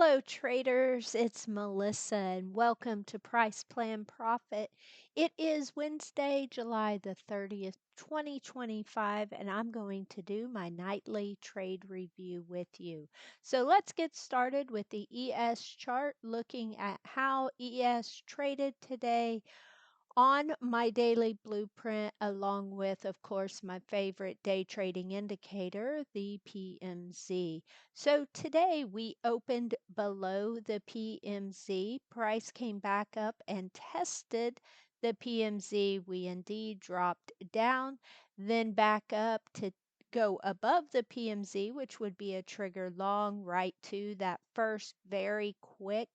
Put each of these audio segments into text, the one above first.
Hello, traders. It's Melissa, and welcome to Price Plan Profit. It is Wednesday, July the 30th, 2025, and I'm going to do my nightly trade review with you. So let's get started with the ES chart, looking at how ES traded today on my daily blueprint, along with, of course, my favorite day trading indicator, the PMZ. So today we opened below the PMZ. Price came back up and tested the PMZ. We indeed dropped down, then back up to go above the PMZ, which would be a trigger long right to that first very quick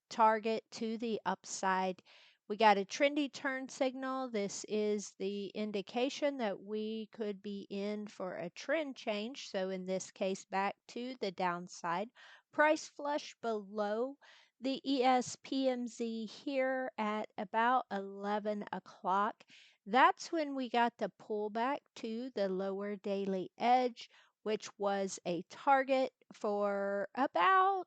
target to the upside. We got a trendy turn signal. This is the indication that we could be in for a trend change. So in this case, back to the downside. Price flush below the ESPMZ here at about 11 o'clock. That's when we got the pullback to the lower daily edge, which was a target for about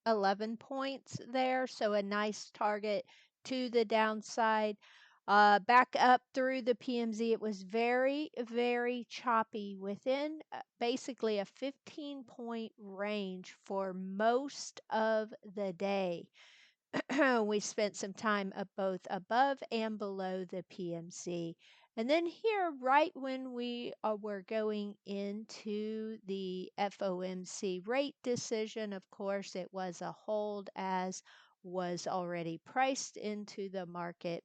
11 points there, so a nice target to the downside. Back up through the PMZ, it was very, very choppy within basically a 15-point range for most of the day. We spent some time both above and below the PMC. And then here, right when we were going into the FOMC rate decision, of course, it was a hold as was already priced into the market.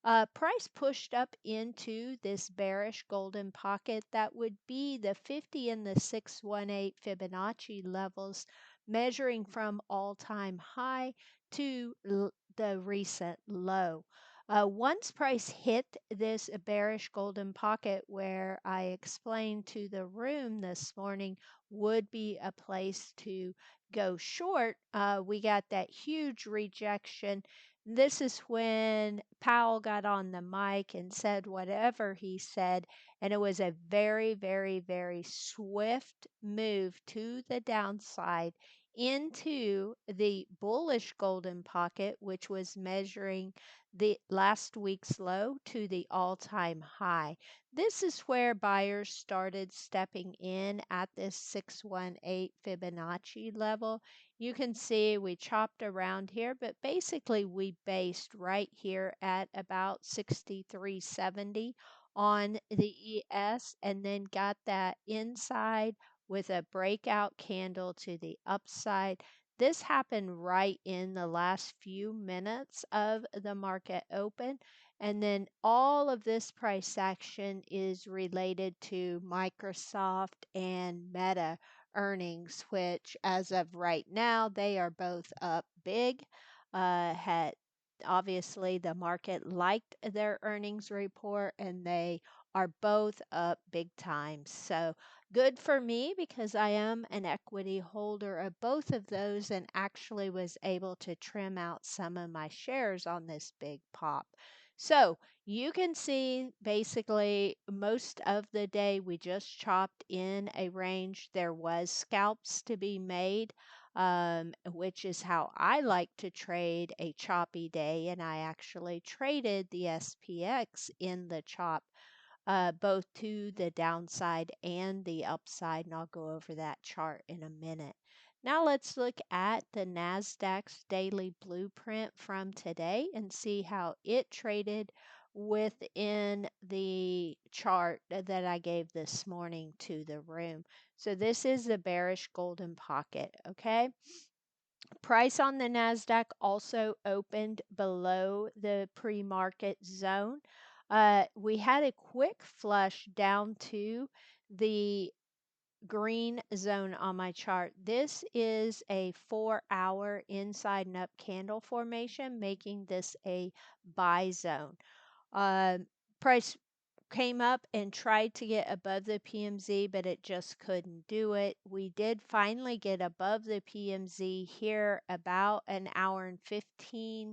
Price pushed up into this bearish golden pocket that would be the 50 and the 618 Fibonacci levels, measuring from all-time high to the recent low. Once price hit this bearish golden pocket, where I explained to the room this morning would be a place to go short, we got that huge rejection. This is when Powell got on the mic and said whatever he said, and it was a very, very, very swift move to the downside into the bullish golden pocket, which was measuring the last week's low to the all-time high. This is where buyers started stepping in at this 618 Fibonacci level. You can see we chopped around here, but basically we based right here at about 63.70 on the ES, and then got that inside with a breakout candle to the upside. This happened right in the last few minutes of the market open. And then all of this price action is related to Microsoft and Meta earnings, which as of right now, they are both up big. Had obviously the market liked their earnings report, and they are both up big time. So good for me, because I am an equity holder of both of those and actually was able to trim out some of my shares on this big pop. So you can see basically most of the day we just chopped in a range. There was scalps to be made, which is how I like to trade a choppy day. And I actually traded the SPX in the chop, both to the downside and the upside, and I'll go over that chart in a minute. Now let's look at the NASDAQ's daily blueprint from today and see how it traded within the chart that I gave this morning to the room. So this is the bearish golden pocket, okay? Price on the NASDAQ also opened below the pre-market zone. We had a quick flush down to the green zone on my chart. This is a 4-hour inside and up candle formation, making this a buy zone. Price came up and tried to get above the PMZ, but it just couldn't do it. We did finally get above the PMZ here about an hour and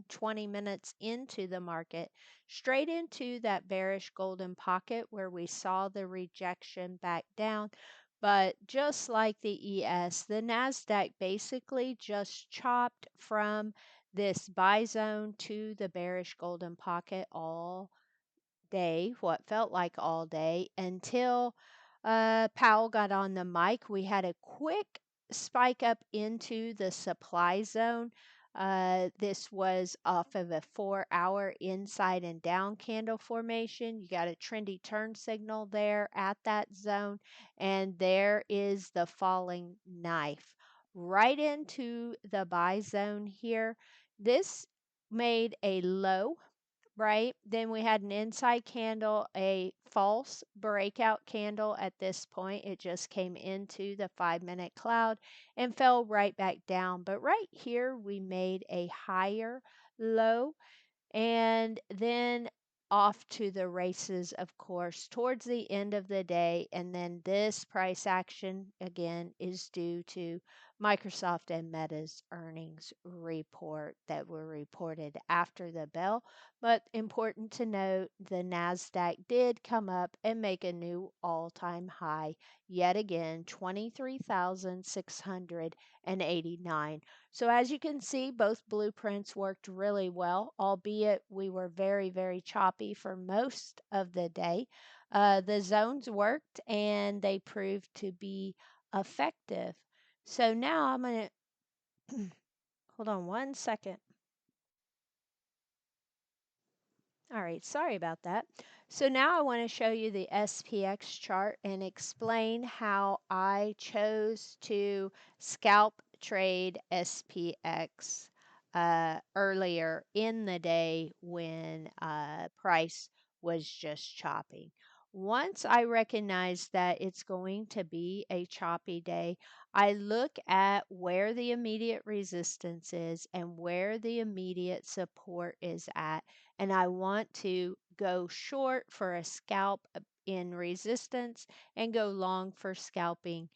20 minutes into the market, straight into that bearish golden pocket where we saw the rejection back down. But just like the ES, the NASDAQ basically just chopped from this buy zone to the bearish golden pocket all day, what felt like all day, until Powell got on the mic. We had a quick spike up into the supply zone. This was off of a 4-hour inside and down candle formation. You got a trendy turn signal there at that zone, and there is the falling knife right into the buy zone here. This made a low, right? Then we had an inside candle, a false breakout candle at this point. It just came into the 5-minute cloud and fell right back down. But right here, we made a higher low, and then off to the races, of course, towards the end of the day. And then this price action again is due to Microsoft and Meta's earnings report that were reported after the bell. But important to note, the NASDAQ did come up and make a new all-time high yet again, 23,689. So as you can see, both blueprints worked really well, albeit we were very, very choppy for most of the day. The zones worked and they proved to be effective. So now I'm going to hold on one second. All right, sorry about that. So now I want to show you the SPX chart and explain how I chose to scalp trade SPX earlier in the day when price was just chopping. Once I recognize that it's going to be a choppy day, I look at where the immediate resistance is and where the immediate support is at, and I want to go short for a scalp in resistance and go long for scalping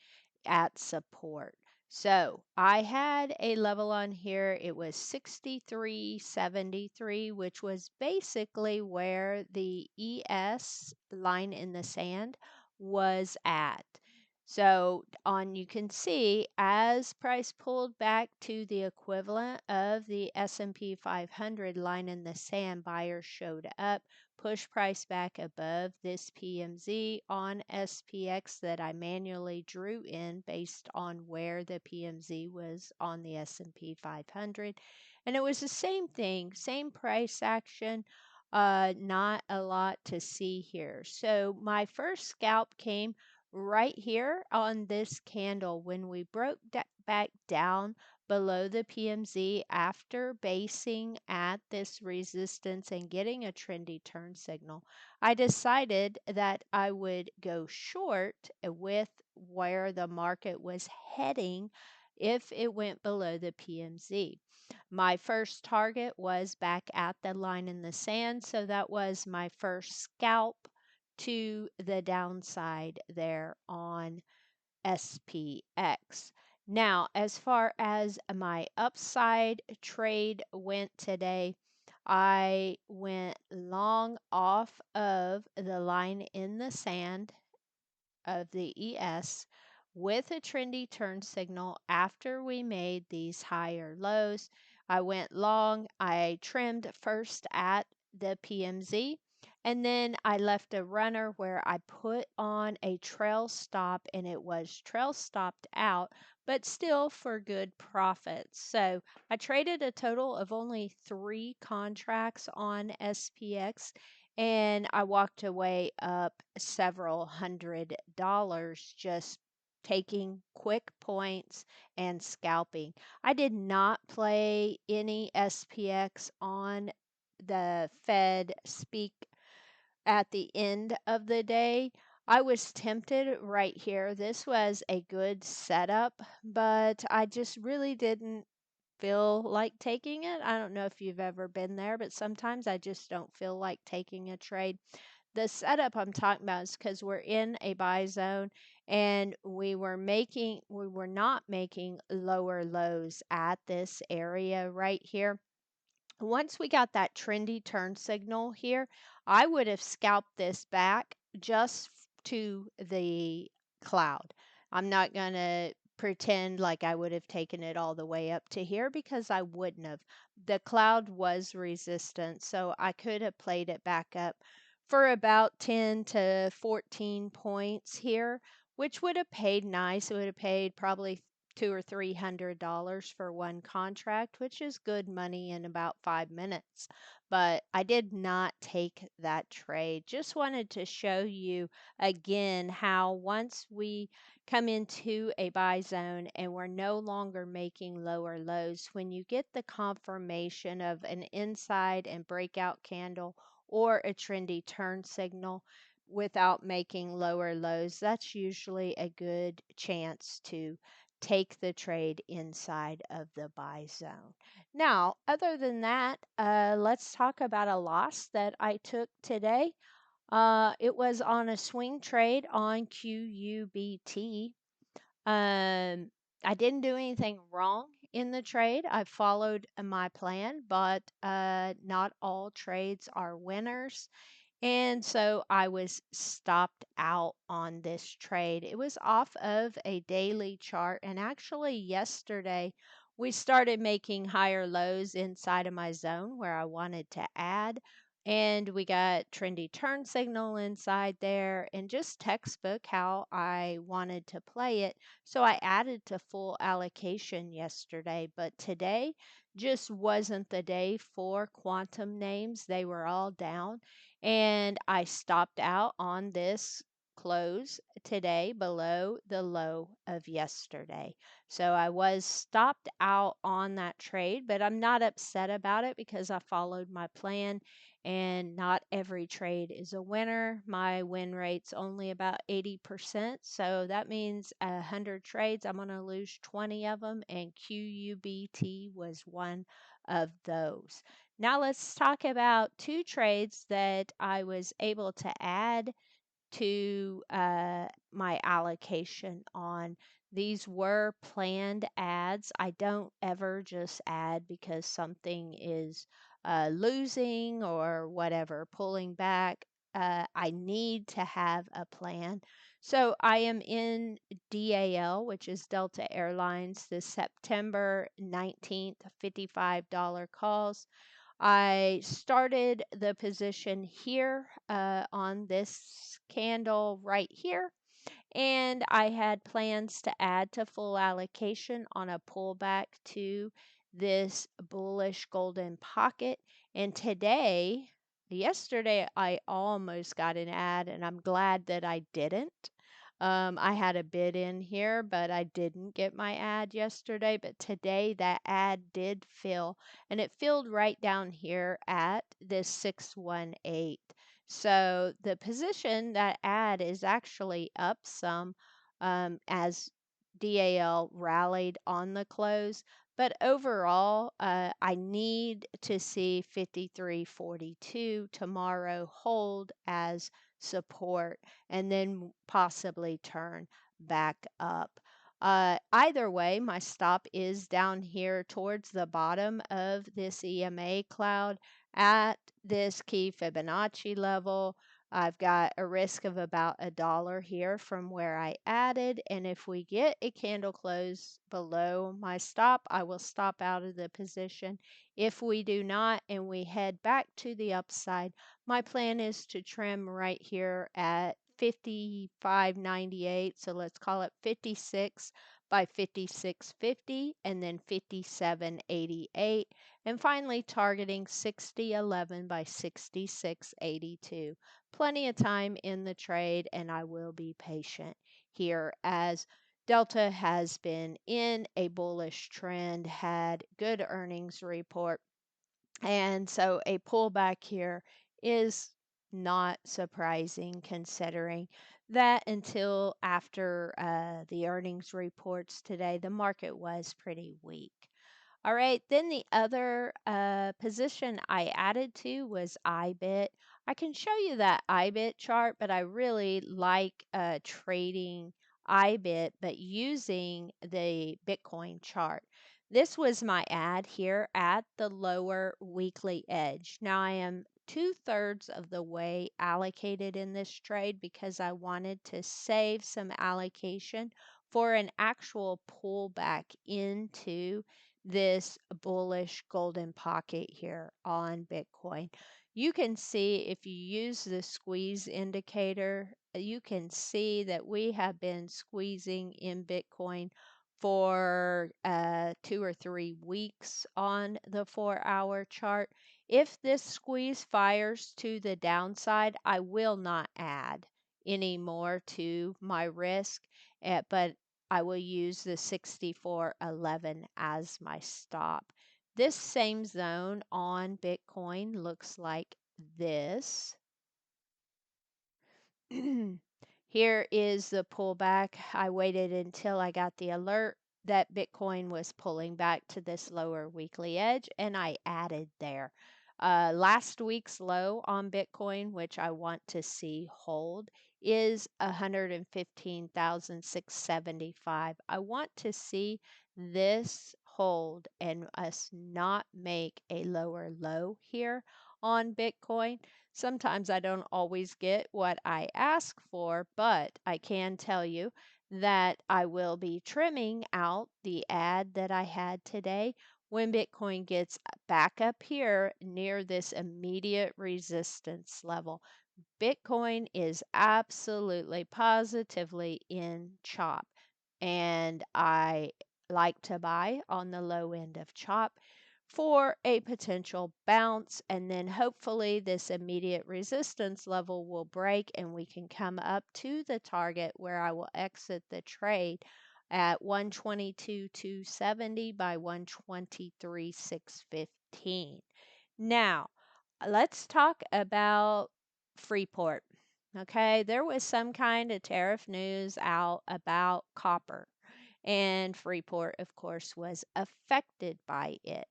at support. So I had a level on here. It was 63.73, which was basically where the ES line in the sand was at. So on, you can see as price pulled back to the equivalent of the S&P 500 line in the sand, buyers showed up, push price back above this PMZ on SPX that I manually drew in based on where the PMZ was on the S&P 500. And it was the same thing, same price action, not a lot to see here. So my first scalp came right here on this candle when we broke back down below the PMZ after basing at this resistance and getting a trendy turn signal. I decided that I would go short with where the market was heading if it went below the PMZ. My first target was back at the line in the sand, so that was my first scalp to the downside there on SPX. Now, as far as my upside trade went today, I went long off of the line in the sand of the ES with a trendy turn signal after we made these higher lows. I went long. I trimmed first at the PMZ, and then I left a runner where I put on a trail stop, and it was trail stopped out, but still for good profits. So I traded a total of only 3 contracts on SPX, and I walked away up several $100 just taking quick points and scalping. I did not play any SPX on the Fed speak at the end of the day. I was tempted right here. This was a good setup, but I just really didn't feel like taking it. I don't know if you've ever been there, but sometimes I just don't feel like taking a trade. The setup I'm talking about is because we're in a buy zone and we were not making lower lows at this area right here. Once we got that trendy turn signal here, I would have scalped this back just to the cloud. I'm not going to pretend like I would have taken it all the way up to here because I wouldn't have. The cloud was resistant, so I could have played it back up for about 10 to 14 points here, which would have paid nice. It would have paid probably $200 or $300 for one contract, which is good money in about 5 minutes. But I did not take that trade. Just wanted to show you again how once we come into a buy zone and we're no longer making lower lows, when you get the confirmation of an inside and breakout candle or a trendy turn signal without making lower lows, that's usually a good chance to take the trade inside of the buy zone. Now, other than that, let's talk about a loss that I took today. It was on a swing trade on QUBT. I didn't do anything wrong in the trade. I followed my plan, but not all trades are winners. And so I was stopped out on this trade. It was off of a daily chart. And actually, yesterday, we started making higher lows inside of my zone where I wanted to add. And we got trendy turn signal inside there and just textbook how I wanted to play it. So I added to full allocation yesterday. But today just wasn't the day for quantum names. They were all down. And I stopped out on this close today below the low of yesterday. So I was stopped out on that trade, but I'm not upset about it because I followed my plan and not every trade is a winner. My win rate's only about 80%. So that means 100 trades, I'm going to lose 20 of them, and QUBT was one of those. Now let's talk about two trades that I was able to add to my allocation on. These were planned ads. I don't ever just add because something is losing or whatever, pulling back. I need to have a plan. So I am in DAL, which is Delta Airlines, this September 19th, $55 calls. I started the position here on this candle right here, and I had plans to add to full allocation on a pullback to this bullish golden pocket. And yesterday, I almost got an ad, and I'm glad that I didn't. I had a bid in here, but I didn't get my ad yesterday. But today, that ad did fill, and it filled right down here at this 618. So the position, that ad is actually up some as DAL rallied on the close. But overall, I need to see 53.42 tomorrow hold as support and then possibly turn back up. Either way, my stop is down here towards the bottom of this EMA cloud at this key Fibonacci level. I've got a risk of about $1 here from where I added. And if we get a candle close below my stop, I will stop out of the position. If we do not and we head back to the upside, my plan is to trim right here at 55.98. So let's call it 56 by 56.50 and then 57.88. And finally targeting 60.11 by 66.82. Plenty of time in the trade, and I will be patient here as Delta has been in a bullish trend, had good earnings report. And so a pullback here is not surprising considering that until after the earnings reports today, the market was pretty weak. All right, then the other position I added to was IBIT. I can show you that IBIT chart, but I really like trading IBIT, but using the Bitcoin chart. This was my ad here at the lower weekly edge. Now I am 2/3 of the way allocated in this trade because I wanted to save some allocation for an actual pullback into this bullish golden pocket here on Bitcoin. You can see if you use the squeeze indicator, you can see that we have been squeezing in Bitcoin for 2 or 3 weeks on the 4-hour chart. If this squeeze fires to the downside, I will not add any more to my risk, but I will use the 64.11 as my stop. This same zone on Bitcoin looks like this. Here is the pullback. I waited until I got the alert that Bitcoin was pulling back to this lower weekly edge, and I added there. Last week's low on Bitcoin, which I want to see hold, is 115,675. I want to see this hold and us not make a lower low here on Bitcoin. Sometimes I don't always get what I ask for, but I can tell you that I will be trimming out the ad that I had today when Bitcoin gets back up here near this immediate resistance level. Bitcoin is absolutely positively in chop, and I like to buy on the low end of chop for a potential bounce, and then hopefully this immediate resistance level will break and we can come up to the target where I will exit the trade at 122,270 by 123,615. Now, let's talk about Freeport. Okay, there was some kind of tariff news out about copper, and Freeport, of course, was affected by it.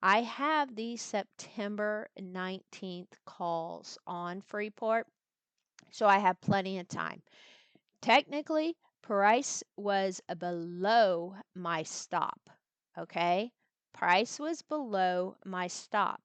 I have the September 19th calls on Freeport, so I have plenty of time. Technically, price was below my stop. Okay, price was below my stop,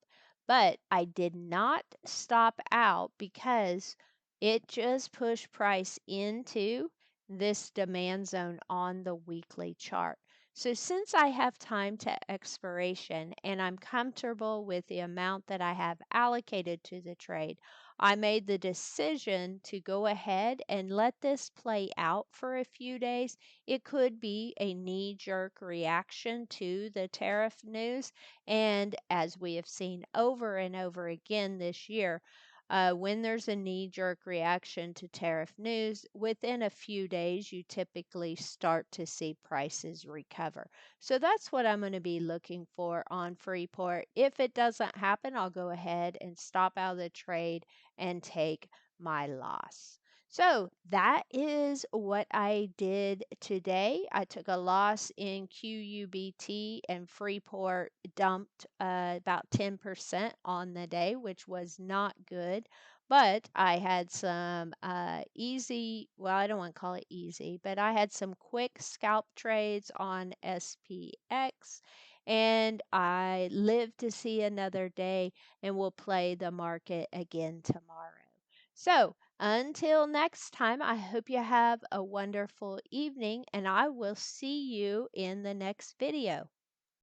but I did not stop out because it just pushed price into this demand zone on the weekly chart. So since I have time to expiration and I'm comfortable with the amount that I have allocated to the trade, I made the decision to go ahead and let this play out for a few days. It could be a knee-jerk reaction to the tariff news, and as we have seen over and over again this year, when there's a knee-jerk reaction to tariff news, within a few days you typically start to see prices recover. So that's what I'm going to be looking for on Freeport. If it doesn't happen, I'll go ahead and stop out of the trade and take my loss. So that is what I did today. I took a loss in QUBT, and Freeport dumped about 10% on the day, which was not good. But I had some easy, well, I don't want to call it easy, but I had some quick scalp trades on SPX, and I live to see another day and will play the market again tomorrow. So until next time, I hope you have a wonderful evening, and I will see you in the next video.